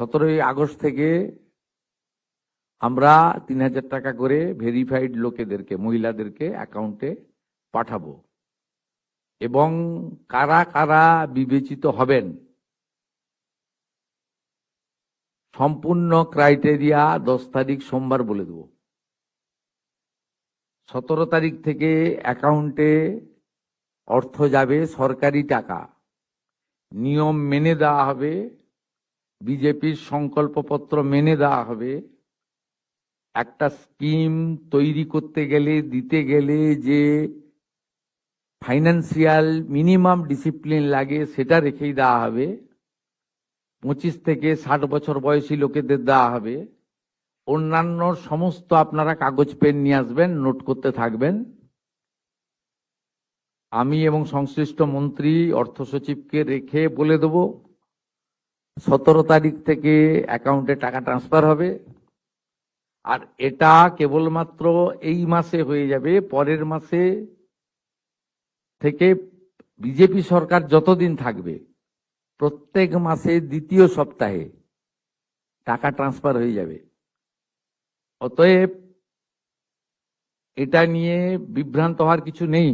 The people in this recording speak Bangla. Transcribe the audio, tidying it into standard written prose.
17 আগস্ট থেকে আমরা 3000 টাকা করে ভেরিফাইড লোকেদেরকে, মহিলাদেরকে অ্যাকাউন্টে পাঠাবো। এবং কারা কারা বিবেচিত হবেন সম্পূর্ণ ক্রাইটেরিয়া 10 তারিখ সোমবার বলে দেব। 17 তারিখ থেকে অ্যাকাউন্টে অর্থ যাবে, সরকারি টাকা, নিয়ম মেনে দেওয়া হবে, বিজেপির সংকল্পপত্র মেনে দেওয়া হবে। একটা স্কিম তৈরি করতে গেলে, দিতে গেলে যে ফাইন্যান্সিয়াল মিনিমাম ডিসিপ্লিন লাগে সেটা রেখেই দেওয়া হবে। 25 থেকে 60 বছর বয়সী লোকেদের দেওয়া হবে। অন্যান্য সমস্ত আপনারা কাগজ পেন নিয়ে আসবেন, নোট করতে থাকবেন। আমি এবং সংশ্লিষ্ট মন্ত্রী, অর্থ সচিবকে রেখে বলে দেব 17 তারিখ থেকে অ্যাকাউন্টে টাকা ট্রান্সফার হবে। আর এটা কেবলমাত্র এই মাসে হয়ে যাবে, পরের মাসে থেকে বিজেপি সরকার যতদিন থাকবে প্রত্যেক মাসে দ্বিতীয় সপ্তাহে টাকা ট্রান্সফার হয়ে যাবে। অতএব এটা নিয়ে বিভ্রান্ত হওয়ার কিছু নেই।